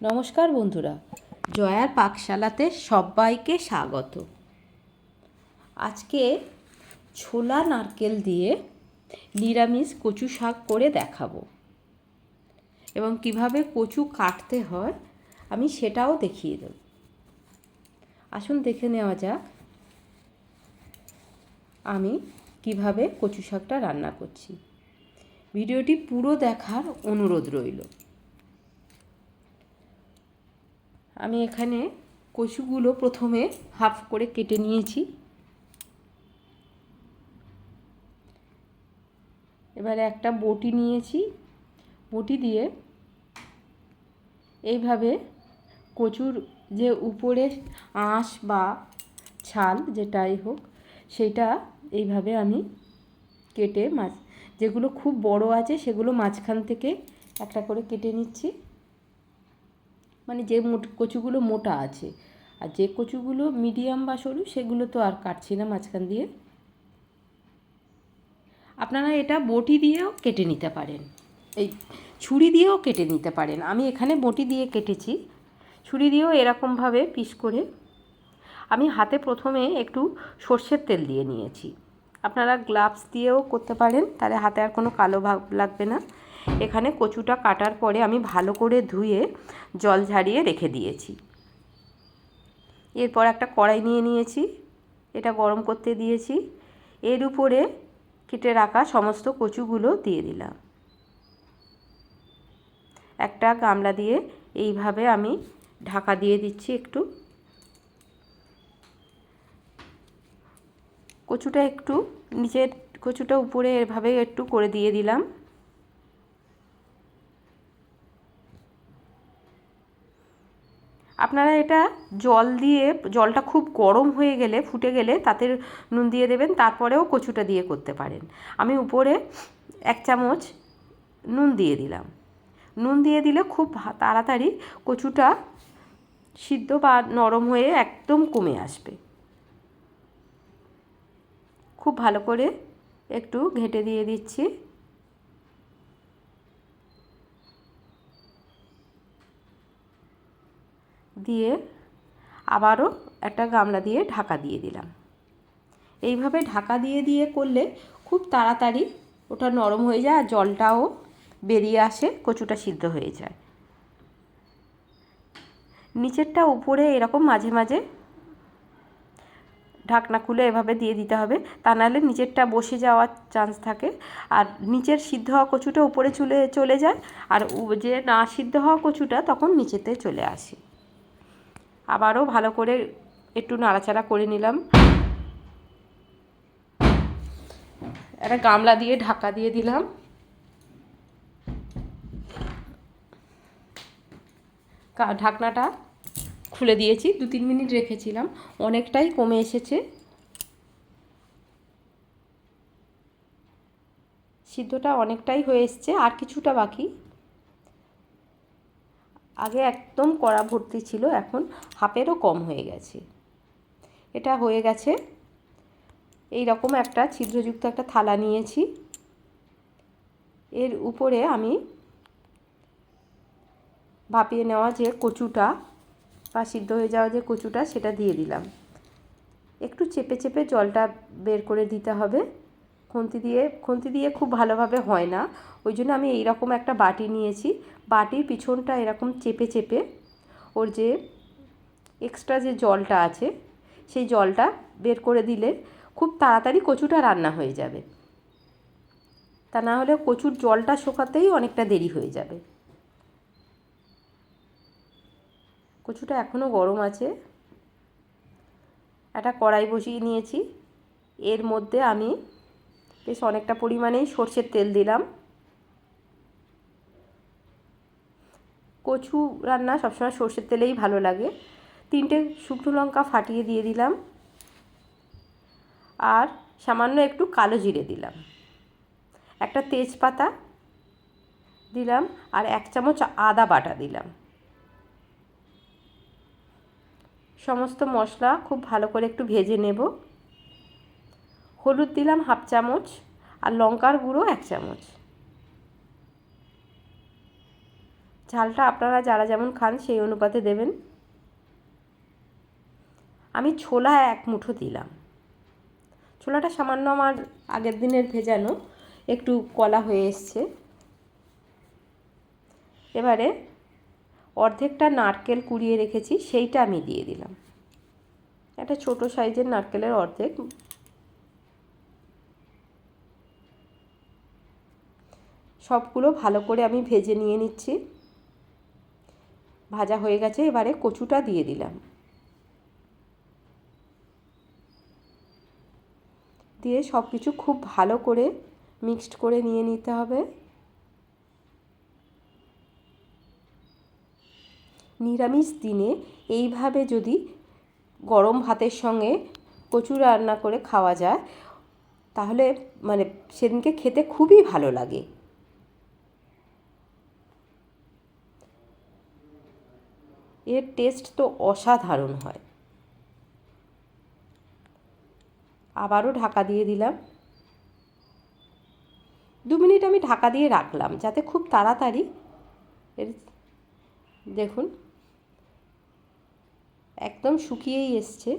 নমস্কার বন্ধুরা, জয়ার পাকশালাতে সবাইকে স্বাগত। আজকে ছোলা নারকেল দিয়ে নিরামিষ কচু শাক করে দেখাবো এবং কিভাবে কচু কাটতে হয় আমি সেটাও দেখিয়ে দেব। আসুন দেখে নেওয়া যাক আমি কিভাবে কচু শাকটা রান্না করছি। ভিডিওটি পুরো দেখার অনুরোধ রইল। আমি এখানে কচুগুলো প্রথমে হাফ করে কেটে নিয়েছি। এবারে একটা বটি নিয়েছি, বটি দিয়ে এইভাবে কচুর যে উপরে আঁশ বা ছাল যেটাই হোক সেটা এইভাবে আমি কেটে যেগুলো খুব বড় আছে সেগুলো মাঝখান থেকে একটা করে কেটে নিচ্ছি। মানে যে কচুগুলো মোটা আছে, আর যে কচুগুলো মিডিয়াম বা সরু সেগুলো তো আর কাটছি না মাঝখান দিয়ে। আপনারা এটা বটি দিয়েও কেটে নিতে পারেন, এই ছুরি দিয়েও কেটে নিতে পারেন। আমি এখানে বটি দিয়ে কেটেছি, ছুরি দিয়েও এরকমভাবে পিস করে। আমি হাতে প্রথমে একটু সর্ষের তেল দিয়ে নিয়েছি। আপনারা গ্লাভস দিয়েও করতে পারেন, তাহলে হাতে আর কোনো কালো ভাব লাগবে না। এখানে কচুটা কাটার পরে আমি ভালো করে ধুয়ে জল ঝারিয়ে রেখে দিয়েছি। এরপর একটা কড়াই নিয়ে নিয়েছি, এটা গরম করতে দিয়েছি। এর উপরে কেটে রাখা সমস্ত কচুগুলো দিয়ে দিলাম। একটা গামলা দিয়ে এইভাবে আমি ঢাকা দিয়ে দিচ্ছি। একটু কচুটা একটু নিচের কচুটা উপরে এভাবে একটু করে দিয়ে দিলাম। আপনারা এটা জল দিয়ে, জলটা খুব গরম হয়ে গেলে ফুটে গেলে তাতে নুন দিয়ে দেবেন, তারপরেও কচুটা দিয়ে করতে পারেন। আমি উপরে 1 চামচ নুন দিয়ে দিলাম। নুন দিয়ে দিলে খুব তাড়াতাড়ি কচুটা সিদ্ধ বা নরম হয়ে একদম কমে আসবে। খুব ভালো করে একটু ঘেঁটে দিয়ে দিচ্ছি। দিয়ে আবারও একটা গামলা দিয়ে ঢাকা দিয়ে দিলাম। এইভাবে ঢাকা দিয়ে দিয়ে করলে খুব তাড়াতাড়ি ওটা নরম হয়ে যায় আর জলটাও বেরিয়ে আসে, কচুটা সিদ্ধ হয়ে যায়। নিচেরটা উপরে এরকম মাঝে মাঝে ঢাকনা খুলে এভাবে দিয়ে দিতে হবে, তা নাহলে নিচেরটা বসে যাওয়ার চান্স থাকে। আর নিচের সিদ্ধ হওয়া কচুটা উপরে চলে যায়, আর যে না সিদ্ধ হওয়া কচুটা তখন নিচেতে চলে আসে। আবারও ভালো করে একটু নাড়াচাড়া করে নিলাম। একটা গামলা দিয়ে ঢাকা দিয়ে দিলাম। ঢাকনাটা খুলে দিয়েছি, 2-3 মিনিট রেখেছিলাম, অনেকটাই কমে এসেছে। সিদ্ধটা অনেকটাই হয়ে এসছে, আর কিছুটা বাকি। আগে একদম কড়া ভর্তি ছিল, এখন হাফেরও কম হয়ে গেছে। এটা হয়ে গেছে। এই রকম একটা ছিদ্রযুক্ত একটা থালা নিয়েছি, এর উপরে আমি ভাপিয়ে নেওয়া যে কচুটা বা সিদ্ধ হয়ে যাওয়া যে কচুটা সেটা দিয়ে দিলাম। একটু চেপে চেপে জলটা বের করে দিতে হবে। খুন্তি দিয়ে খুব ভালোভাবে হয় না, ওই জন্য আমি এইরকম একটা বাটি নিয়েছি। বাটির পিছনটা এরকম চেপে চেপে ওর যে এক্সট্রা যে জলটা আছে সেই জলটা বের করে দিলে খুব তাড়াতাড়ি কচুটা রান্না হয়ে যাবে। তা না হলে কচুর জলটা শোকাতেই অনেকটা দেরি হয়ে যাবে। কচুটা এখনও গরম আছে। একটা কড়াই বসিয়ে নিয়েছি, এর মধ্যে আমি বেশ অনেকটা পরিমাণেই সর্ষের তেল দিলাম। কচু রান্না সবসময় সর্ষের তেলেই ভালো লাগে। 3টে শুকনো লঙ্কা ফাটিয়ে দিয়ে দিলাম, আর সামান্য একটু কালো জিরে দিলাম। একটা তেজপাতা দিলাম, আর 1 চামচ আদা বাটা দিলাম। সমস্ত মশলা খুব ভালো করে একটু ভেজে নেব। হলুদ দিলাম 1/2 চামচ, আর লঙ্কার গুঁড়ো 1 চামচ। ঝালটা আপনারা যারা যেমন খান সেই অনুপাতে দেবেন। আমি ছোলা 1 মুঠো দিলাম। ছোলাটা সামান্য আমার আগের দিনের ভেজানো, একটু কলা হয়ে এসছে। এবারে অর্ধেকটা নারকেল কুড়িয়ে রেখেছি, সেইটা আমি দিয়ে দিলাম। একটা ছোট সাইজের নারকেলের অর্ধেক। সবগুলো ভালো করে আমি ভেজে নিয়ে নিচ্ছি। ভাজা হয়ে গেছে, এবারে কচুটা দিয়ে দিলাম। দিয়ে সব কিছু খুব ভালো করে মিক্সড করে নিয়ে নিতে হবে। নিরামিষ দিনে এইভাবে যদি গরম ভাতের সঙ্গে কচু রান্না করে খাওয়া যায় তাহলে মানে সেদিনকে খেতে খুবই ভালো লাগে। এর টেস্ট তো অসাধারণ হয়। আবারও ঢাকা দিয়ে দিলাম। 2 মিনিট আমি ঢাকা দিয়ে রাখলাম যাতে খুব তাড়াতাড়ি দেখুন একদম শুকিয়েই এসছে।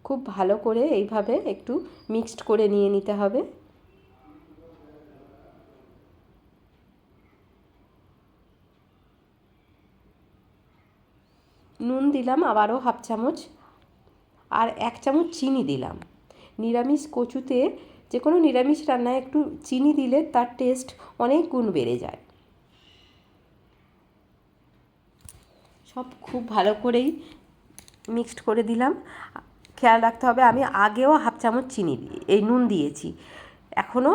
খুব ভালো করে এইভাবে একটু মিক্সড করে নিয়ে নিতে হবে। নুন দিলাম আবারও 1/2 চামচ, আর 1 চামচ চিনি দিলাম। নিরামিষ কচুতে, যে কোনো নিরামিষ রান্নায় একটু চিনি দিলে তার টেস্ট অনেক গুণ বেড়ে যায়। সব খুব ভালো করেই মিক্সড করে দিলাম। খেয়াল রাখতে হবে আমি আগেও 1/2 চামচ চিনি নুন দিয়েছি, এখনও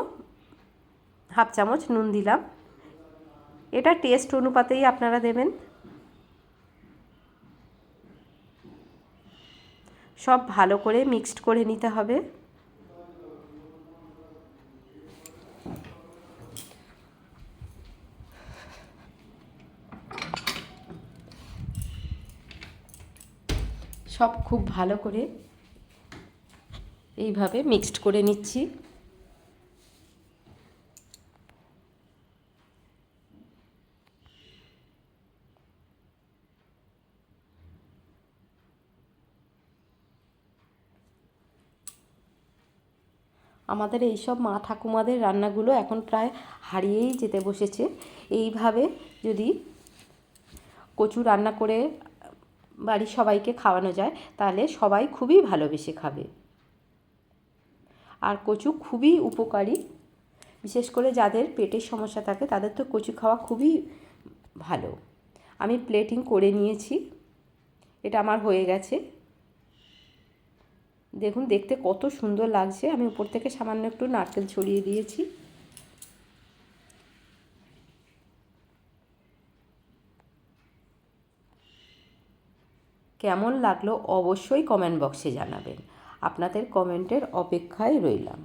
1/2 চামচ নুন দিলাম। এটা টেস্ট অনুপাতেই আপনারা দেবেন। সব ভালো করে মিক্সড করে নিতে হবে। সব খুব ভালো করে এইভাবে মিক্সড করে নিচ্ছি। আমাদের এইসব মা ঠাকুমাদের রান্নাগুলো এখন প্রায় হারিয়েই যেতে বসেছে। এইভাবে যদি কচু রান্না করে বাড়ির সবাইকে খাওয়ানো যায় তাহলে সবাই খুবই ভালোবেসে খাবে। আর কচু খুবই উপকারী, বিশেষ করে যাদের পেটের সমস্যা থাকে তাদের তো কচু খাওয়া খুবই ভালো। আমি প্লেটিং করে নিয়েছি, এটা আমার হয়ে গেছে। দেখুন দেখতে কত সুন্দর লাগছে। আমি উপর থেকে সামান্য একটু নারকেল ছড়িয়ে দিয়েছি। কেমন লাগলো অবশ্যই কমেন্ট বক্সে জানাবেন। আপনাদের কমেন্টের অপেক্ষায় রইলাম।